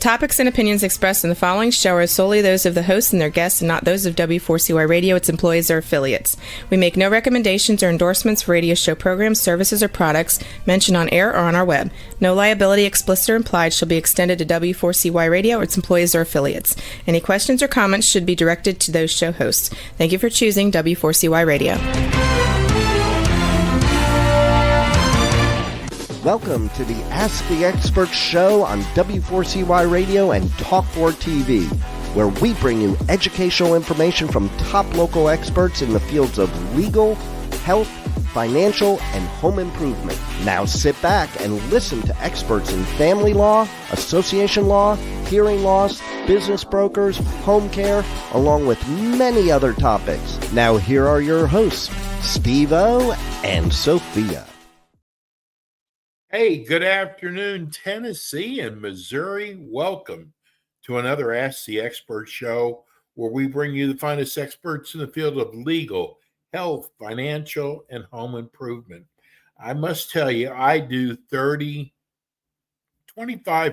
topics and opinions expressed in the following show are solely those of the hosts and their guests and not those of W4CY Radio, its employees, or affiliates. We make no recommendations or endorsements for radio show programs, services, or products mentioned on air or on our web. No liability, explicit or implied, shall be extended to W4CY Radio or its employees or affiliates. Any questions or comments should be directed to those show hosts. Thank you for choosing W4CY Radio. Welcome to the Ask the Expert show on W4CY Radio and Talk4 TV, where we bring you educational information from top local experts in the fields of legal, health, financial, and home improvement. Now sit back and listen to experts in family law, association law, hearing loss, business brokers, home care, along with many other topics. Now here are your hosts, Steve-O and Sophia. Hey, good afternoon, Tennessee and Missouri. Welcome to another Ask the Expert show where we bring you the finest experts in the field of legal, health, financial, and home improvement. I must tell you, I do 25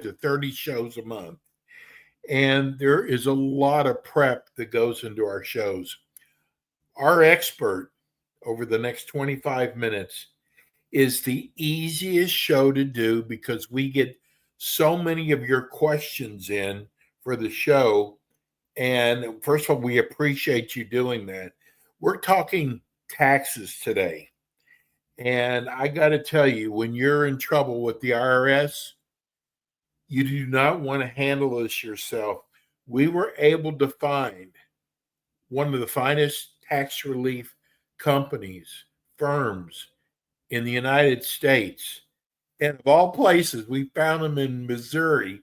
to 30 shows a month, and there is a lot of prep that goes into our shows. Our expert over the next 25 minutes is the easiest show to do because we get so many of your questions in for the show. And first of all, we appreciate you doing that. We're talking taxes today. And I got to tell you, when you're in trouble with the IRS, you do not want to handle this yourself. We were able to find one of the finest tax relief companies, firms, in the United States. And of all places, we found them in Missouri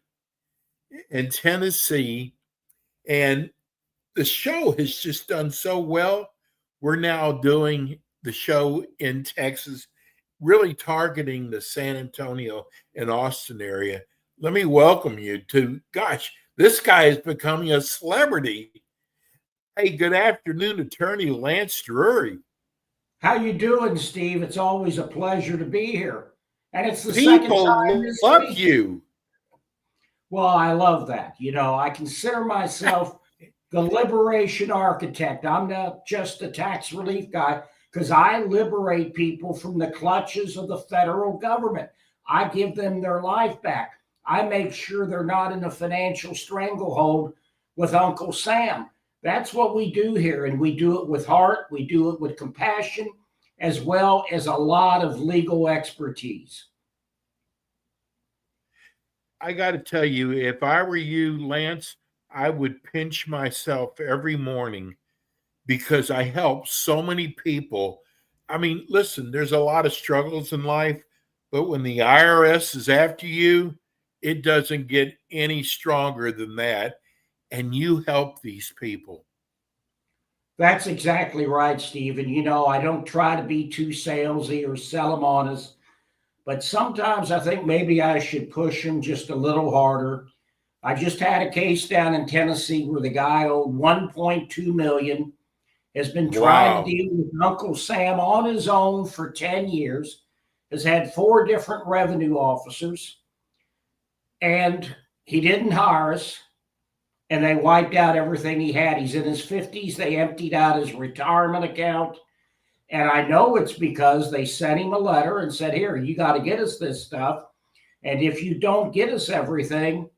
and Tennessee. And the show has just done so well. We're now doing the show in Texas, really targeting the San Antonio and Austin area. Let me welcome you to, this guy is becoming a celebrity. Hey, good afternoon, Attorney Lance Drury. How you doing, Steve? It's always a pleasure to be here. And it's the People second time this love week. you. Well, I love that. You know, I consider myself the liberation architect. I'm not just a tax relief guy because I liberate people from the clutches of the federal government. I give them their life back. I make sure they're not in a financial stranglehold with Uncle Sam. That's what we do here, and we do it with heart, we do it with compassion, as well as a lot of legal expertise. I got to tell you, if I were you, Lance, I would pinch myself every morning because I help so many people. I mean, listen, there's a lot of struggles in life, but when the IRS is after you, it doesn't get any stronger than that. And you help these people. That's exactly right, Steve. And, you know, I don't try to be too salesy or sell them on us, but sometimes I think maybe I should push them just a little harder. I just had a case down in Tennessee where the guy owed $1.2 million, has been trying to deal with Uncle Sam on his own for 10 years, has had 4 different revenue officers, and he didn't hire us. And they wiped out everything he had. He's in his 50s. They emptied out his retirement account. And I know it's because they sent him a letter and said, here, you got to get us this stuff. And if you don't get us everything,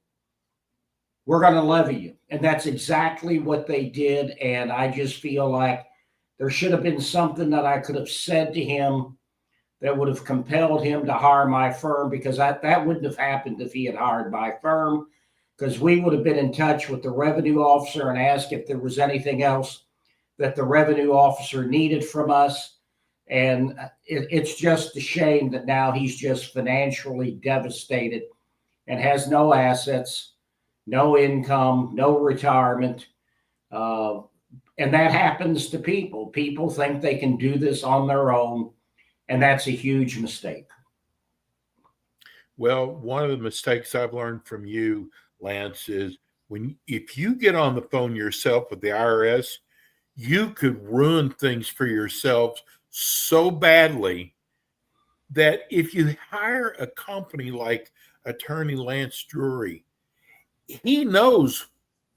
we're going to levy you. And that's exactly what they did. And I just feel like there should have been something that I could have said to him that would have compelled him to hire my firm, because that wouldn't have happened if he had hired my firm. Because we would have been in touch with the revenue officer and asked if there was anything else that the revenue officer needed from us. And it's just a shame that now he's just financially devastated and has no assets, no income, no retirement. And that happens to people. People think they can do this on their own, and that's a huge mistake. Well, one of the mistakes I've learned from you, Lance, is if you get on the phone yourself with the IRS, you could ruin things for yourselves so badly that if you hire a company like Attorney Lance Drury, he knows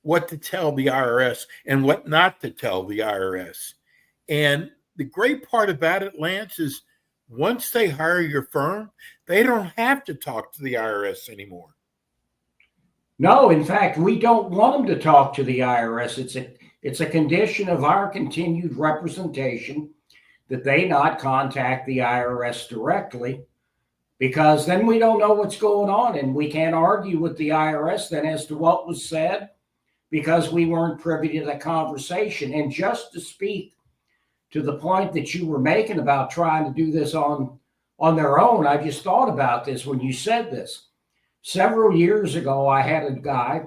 what to tell the IRS and what not to tell the IRS. And the great part about it, Lance, is once they hire your firm, they don't have to talk to the IRS anymore. No, in fact, we don't want them to talk to the IRS. It's a condition of our continued representation that they not contact the IRS directly, because then we don't know what's going on, and we can't argue with the IRS then as to what was said because we weren't privy to the conversation. And just to speak to the point that you were making about trying to do this on their own, I just thought about this when you said this. Several years ago, I had a guy,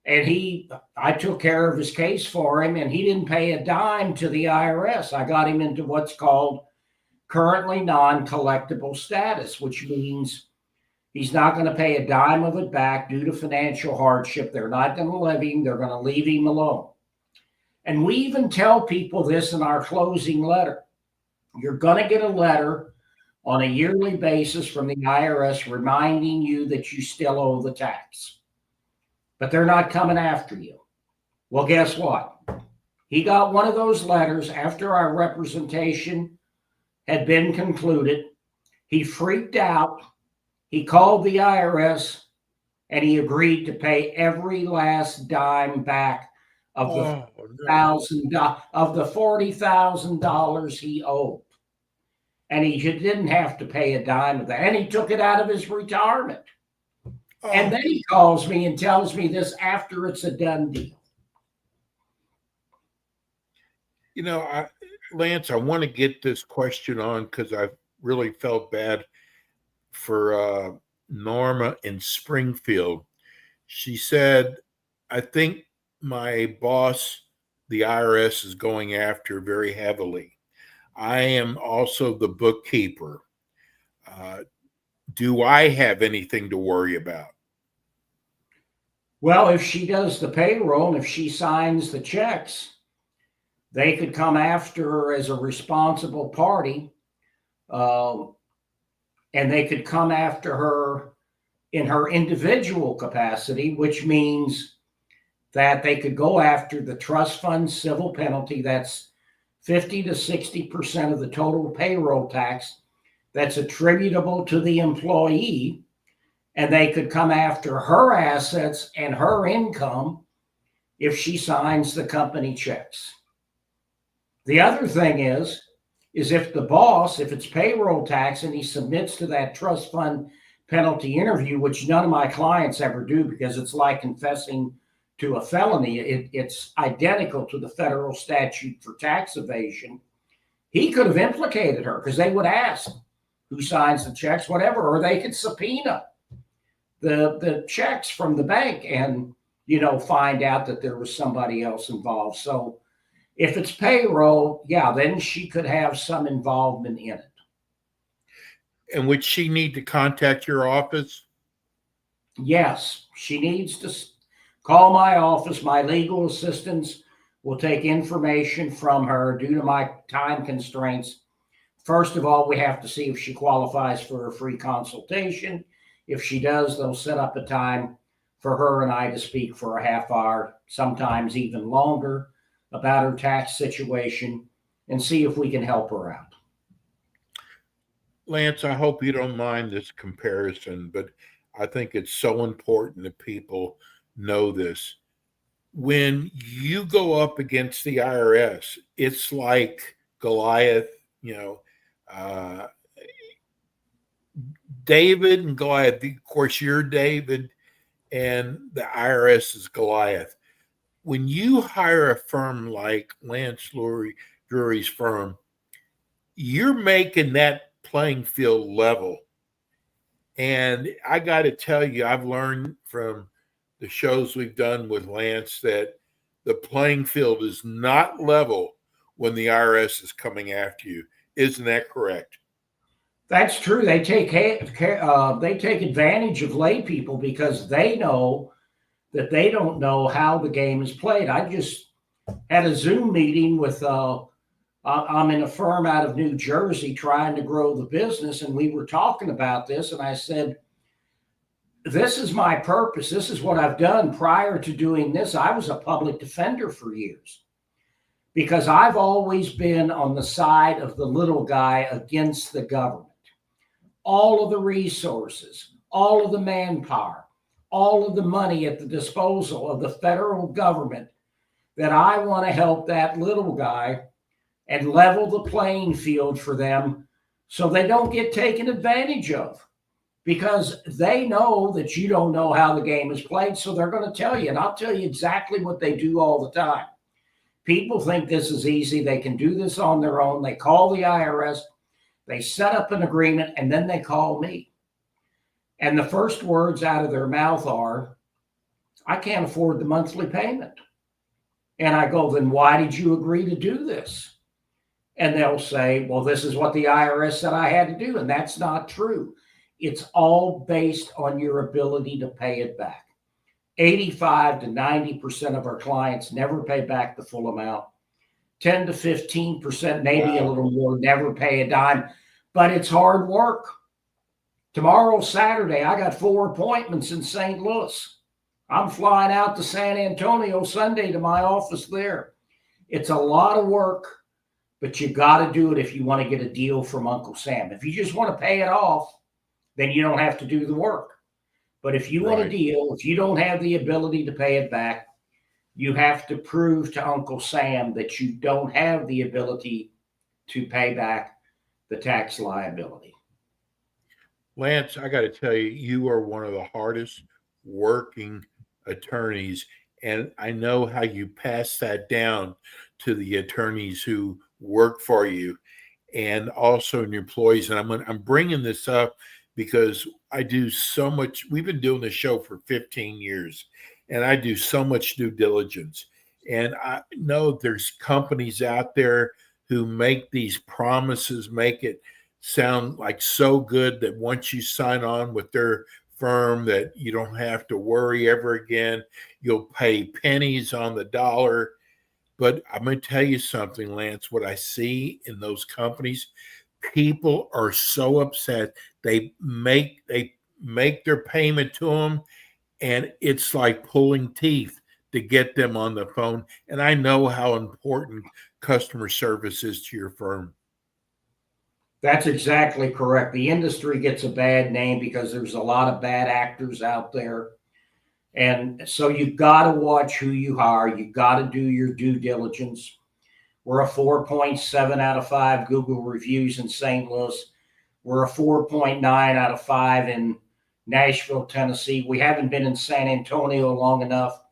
and I took care of his case for him, and he didn't pay a dime to the IRS. I got him into what's called currently non-collectible status, which means he's not going to pay a dime of it back due to financial hardship. They're not going to levy him. They're going to leave him alone. And we even tell people this in our closing letter. You're going to get a letter on a yearly basis from the IRS reminding you that you still owe the tax. But they're not coming after you. Well, guess what? He got one of those letters after our representation had been concluded. He freaked out. He called the IRS, and he agreed to pay every last dime back of the $40,000 he owed. And he didn't have to pay a dime of that. And he took it out of his retirement. And then he calls me and tells me this after it's a done deal. You know, Lance, I want to get this question on because I really felt bad for Norma in Springfield. She said, I think my boss, the IRS, is going after very heavily. I am also the bookkeeper. Do I have anything to worry about? Well, if she does the payroll and if she signs the checks, they could come after her as a responsible party, and they could come after her in her individual capacity, which means that they could go after the trust fund civil penalty. That's 50 to 60% of the total payroll tax that's attributable to the employee. And they could come after her assets and her income if she signs the company checks. The other thing is if the boss, if it's payroll tax and he submits to that trust fund penalty interview, which none of my clients ever do because it's like confessing to a felony, it's identical to the federal statute for tax evasion, he could have implicated her because they would ask who signs the checks, whatever, or they could subpoena the checks from the bank and, find out that there was somebody else involved. So if it's payroll, yeah, then she could have some involvement in it. And would she need to contact your office? Yes, she needs to call my office. My legal assistants will take information from her due to my time constraints. First of all, we have to see if she qualifies for a free consultation. If she does, they'll set up a time for her and I to speak for a half hour, sometimes even longer, about her tax situation and see if we can help her out. Lance, I hope you don't mind this comparison, but I think it's so important that people know this. When you go up against the IRS, it's like Goliath, David and Goliath. Of course, you're David and the IRS is Goliath. When you hire a firm like Lance Drury's firm, you're making that playing field level. And I got to tell you, I've learned from the shows we've done with Lance that the playing field is not level when the IRS is coming after you. Isn't that correct? That's true. They take advantage of lay people because they know that they don't know how the game is played. I just had a Zoom meeting with I'm in a firm out of New Jersey trying to grow the business, and we were talking about this, and I said, this is my purpose. This is what I've done prior to doing this. I was a public defender for years because I've always been on the side of the little guy against the government. All of the resources, all of the manpower, all of the money at the disposal of the federal government, that I want to help that little guy and level the playing field for them so they don't get taken advantage of, because they know that you don't know how the game is played. So they're going to tell you, and I'll tell you exactly what they do all the time. People think this is easy. They can do this on their own. They call the IRS, they set up an agreement, and then they call me. And the first words out of their mouth are, I can't afford the monthly payment. And I go, then why did you agree to do this? And they'll say, well, this is what the IRS said I had to do. And that's not true. It's all based on your ability to pay it back. 85 to 90% of our clients never pay back the full amount. 10 to 15%, maybe a little more, never pay a dime. But it's hard work. Tomorrow, Saturday, I got 4 appointments in St. Louis. I'm flying out to San Antonio Sunday to my office there. It's a lot of work, but you got to do it if you want to get a deal from Uncle Sam. If you just want to pay it off, then you don't have to do the work. But if you want a deal, if you don't have the ability to pay it back, you have to prove to Uncle Sam that you don't have the ability to pay back the tax liability. Lance, I got to tell you, you are one of the hardest working attorneys, and I know how you pass that down to the attorneys who work for you and also in your employees. And I'm bringing this up because I do so much. We've been doing this show for 15 years, and I do so much due diligence. And I know there's companies out there who make these promises, make it sound like so good that once you sign on with their firm that you don't have to worry ever again. You'll pay pennies on the dollar. But I'm going to tell you something, Lance, what I see in those companies, people are so upset. They make their payment to them, and it's like pulling teeth to get them on the phone. And I know how important customer service is to your firm. That's exactly correct. The industry gets a bad name because there's a lot of bad actors out there. And so you've got to watch who you hire. You've got to do your due diligence. We're a 4.7 out of 5 Google reviews in St. Louis. We're a 4.9 out of 5 in Nashville, Tennessee. We haven't been in San Antonio long enough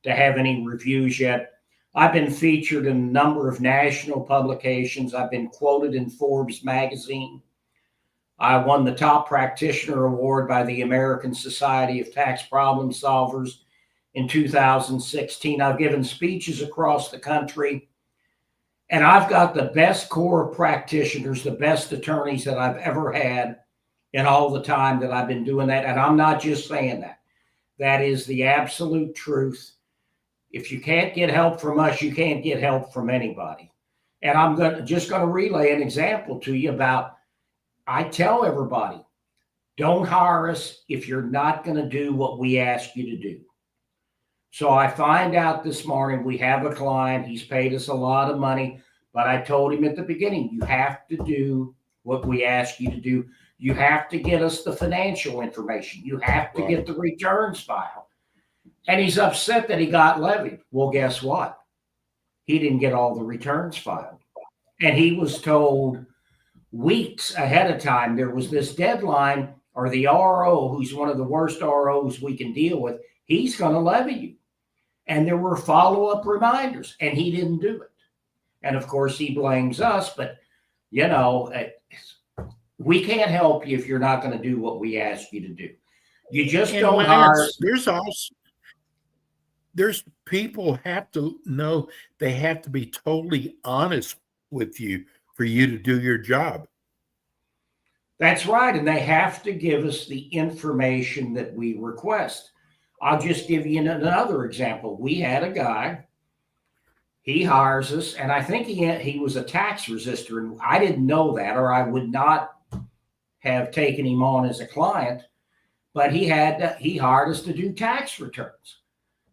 to have any reviews yet. I've been featured in a number of national publications. I've been quoted in Forbes magazine. I won the top practitioner award by the American Society of Tax Problem Solvers in 2016. I've given speeches across the country, and I've got the best core of practitioners, the best attorneys that I've ever had in all the time that I've been doing that. And I'm not just saying that. That is the absolute truth. If you can't get help from us, you can't get help from anybody. And I'm just going to relay an example to you about, I tell everybody, don't hire us if you're not going to do what we ask you to do. So I find out this morning we have a client, he's paid us a lot of money, but I told him at the beginning, you have to do what we ask you to do. You have to get us the financial information. You have to get the returns filed. And he's upset that he got levied. Well, guess what? He didn't get all the returns filed. And he was told weeks ahead of time there was this deadline, or the RO, who's one of the worst ROs we can deal with, he's going to levy you. And there were follow-up reminders, and he didn't do it. And of course, he blames us, but you know, we can't help you if you're not going to do what we ask you to do. You just don't hire. There's people have to know they have to be totally honest with you for you to do your job. That's right. And they have to give us the information that we request. I'll just give you another example. We had a guy, he hires us, and I think he was a tax resistor, and I didn't know that, or I would not have taken him on as a client. but he hired us to do tax returns.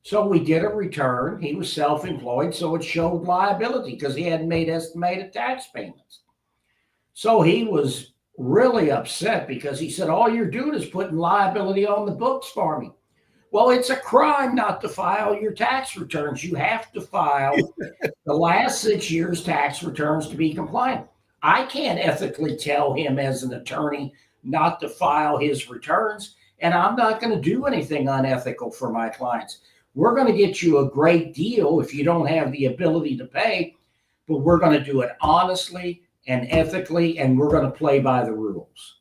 So we did a return. He was self-employed, so it showed liability because he hadn't made estimated tax payments. So he was really upset because he said, all you're doing is putting liability on the books for me. Well, it's a crime not to file your tax returns. You have to file the last 6 years' tax returns to be compliant. I can't ethically tell him as an attorney not to file his returns, and I'm not going to do anything unethical for my clients. We're going to get you a great deal if you don't have the ability to pay, but we're going to do it honestly and ethically, and we're going to play by the rules.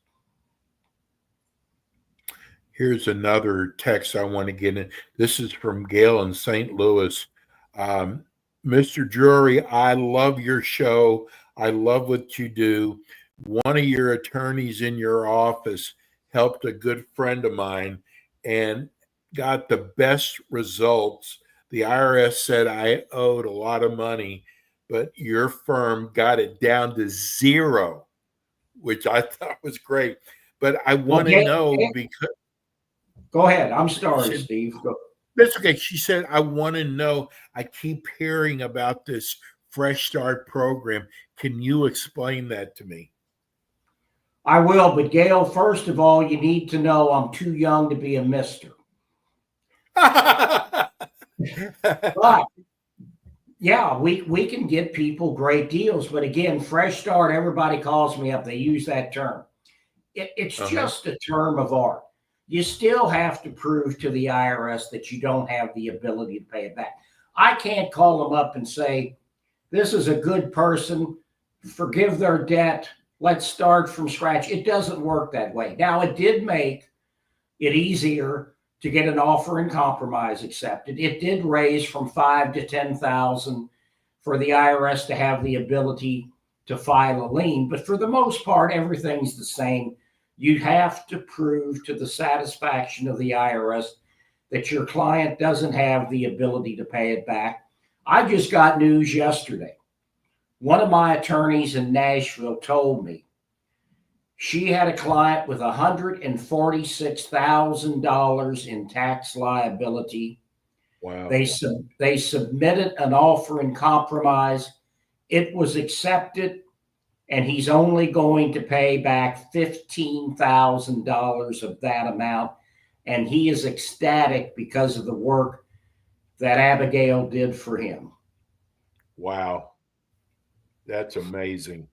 Here's another text I want to get in. This is from Gail in St. Louis. Mr. Drury, I love your show. I love what you do. One of your attorneys in your office helped a good friend of mine and got the best results. The IRS said I owed a lot of money, but your firm got it down to zero, which I thought was great. But I want to know because... Go ahead. I'm sorry, Steve. That's okay. She said, I want to know, I keep hearing about this Fresh Start program. Can you explain that to me? I will, but Gail, first of all, you need to know I'm too young to be a mister. But yeah, we can get people great deals. But again, Fresh Start, everybody calls me up. They use that term. It's just a term of art. You still have to prove to the IRS that you don't have the ability to pay it back. I can't call them up and say, this is a good person, forgive their debt, let's start from scratch. It doesn't work that way. Now, it did make it easier to get an offer in compromise accepted. It did raise from $5,000 to $10,000 for the IRS to have the ability to file a lien. But for the most part, everything's the same. You have to prove to the satisfaction of the IRS that your client doesn't have the ability to pay it back. I just got news yesterday. One of my attorneys in Nashville told me she had a client with $146,000 in tax liability. Wow. They submitted an offer in compromise. It was accepted, and he's only going to pay back $15,000 of that amount. And he is ecstatic because of the work that Abigail did for him. Wow. That's amazing.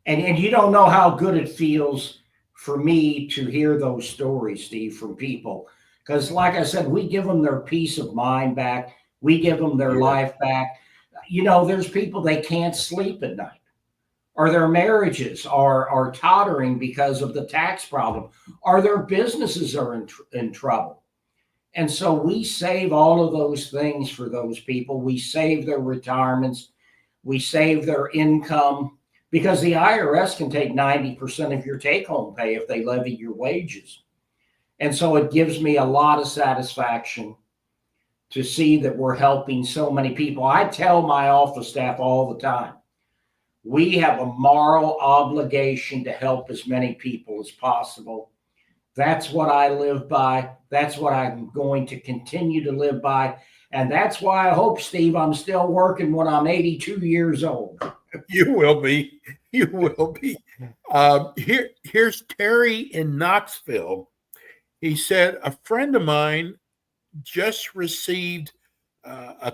And you don't know how good it feels for me to hear those stories, Steve, from people. Because like I said, we give them their peace of mind back. We give them their life back. You know, there's people, they can't sleep at night, or their marriages are tottering because of the tax problem, or their businesses are in trouble. And so we save all of those things for those people. We save their retirements. We save their income, because the IRS can take 90% of your take-home pay if they levy your wages. And so it gives me a lot of satisfaction to see that we're helping so many people. I tell my office staff all the time, we have a moral obligation to help as many people as possible. That's what I live by. That's what I'm going to continue to live by. And that's why I hope, Steve, I'm still working when I'm 82 years old. You will be. You will be. Here's Terry in Knoxville. He said, a friend of mine just received a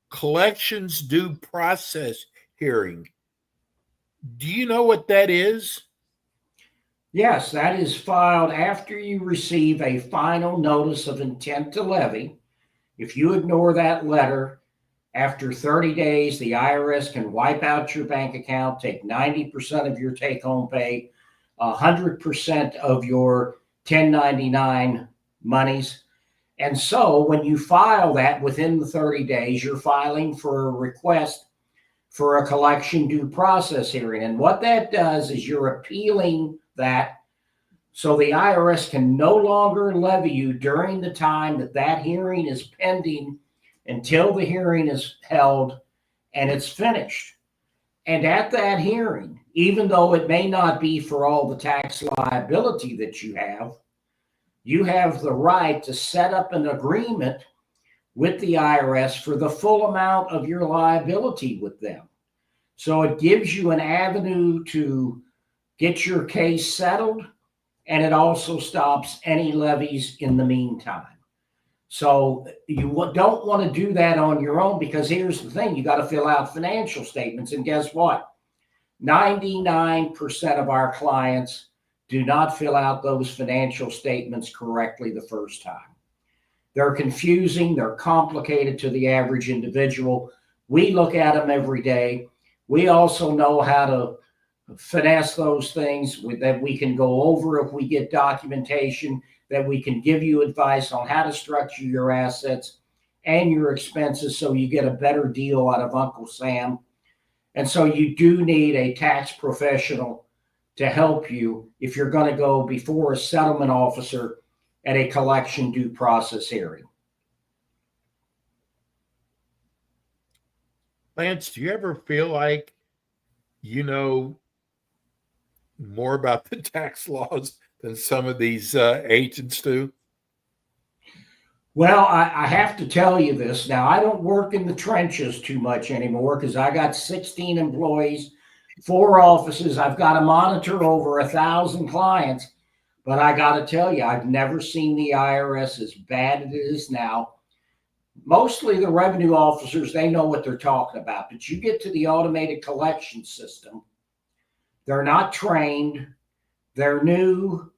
collections due process hearing. Do you know what that is? Yes, that is filed after you receive a final notice of intent to levy. If you ignore that letter, after 30 days, the IRS can wipe out your bank account, take 90% of your take-home pay, 100% of your 1099 monies. And so when you file that within the 30 days, you're filing for a request for a collection due process hearing. And what that does is you're appealing that, so the IRS can no longer levy you during the time that that hearing is pending until the hearing is held and it's finished. And at that hearing, even though it may not be for all the tax liability that you you have the right to set up an agreement with the IRS for the full amount of your liability with them. So it gives you an avenue to get your case settled, and it also stops any levies in the meantime. So you don't want to do that on your own, because here's the thing, you got to fill out financial statements. And guess what? 99% of our clients do not fill out those financial statements correctly the first time. They're confusing, they're complicated to the average individual. We look at them every day. We also know how to finesse those things that we can go over if we get documentation, that we can give you advice on how to structure your assets and your expenses so you get a better deal out of Uncle Sam. And so you do need a tax professional to help you if you're going to go before a settlement officer at a collection due process hearing. Lance, do you ever feel like you know more about the tax laws than some of these agents do? Well, I have to tell you this. Now, I don't work in the trenches too much anymore because I got 16 employees, 4 offices. I've got to monitor over 1,000 clients. But I got to tell you, I've never seen the IRS as bad as it is now. Mostly the revenue officers, they know what they're talking about. But you get to the automated collection system, they're not trained, they're new,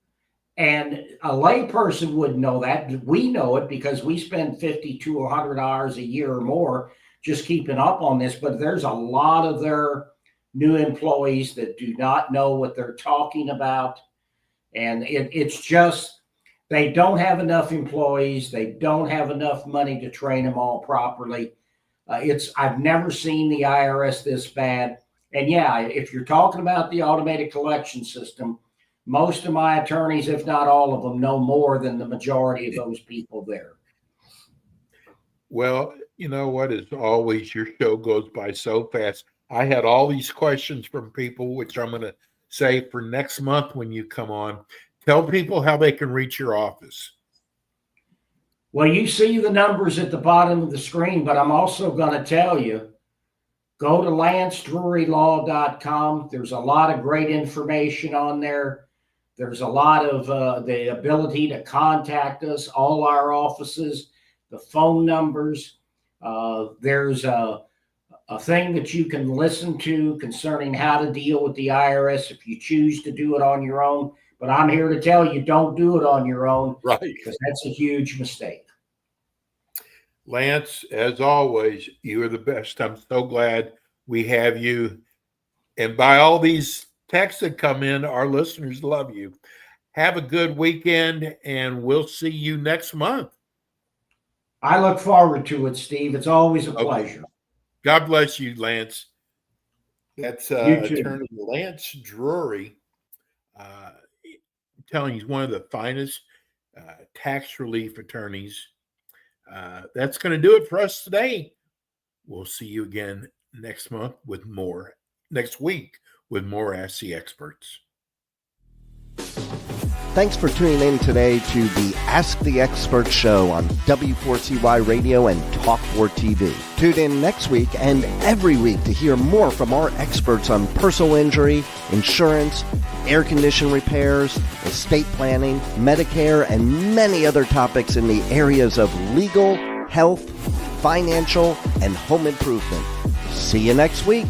and a layperson wouldn't know that. We know it because we spend 50 to 100 hours a year or more just keeping up on this. But there's a lot of their new employees that do not know what they're talking about. And it's just, they don't have enough employees. They don't have enough money to train them all properly. I've never seen the IRS this bad. And yeah, if you're talking about the automated collection system, most of my attorneys, if not all of them, know more than the majority of those people there. Well, you know what? As always, your show goes by so fast. I had all these questions from people, which I'm going to say for next month when you come on. Tell people how they can reach your office. Well, you see the numbers at the bottom of the screen, but I'm also going to tell you, go to lancedrurylaw.com. There's a lot of great information on there. There's a lot of the ability to contact us, all our offices, the phone numbers. There's a thing that you can listen to concerning how to deal with the IRS if you choose to do it on your own. But I'm here to tell you, don't do it on your own. Right. Because that's a huge mistake. Lance, as always, you are the best. I'm so glad we have you. And by all these texts that come in, our listeners love you. Have a good weekend, and we'll see you next month. I look forward to it, Steve. It's always a pleasure. God bless you, Lance. That's Attorney Lance Drury. I'm telling you, he's one of the finest tax relief attorneys. That's going to do it for us today. We'll see you again next week with more Ask the Experts. Thanks for tuning in today to the Ask the Expert show on W4CY Radio and Talk4 TV. Tune in next week and every week to hear more from our experts on personal injury, insurance, air condition repairs, estate planning, Medicare, and many other topics in the areas of legal, health, financial, and home improvement. See you next week.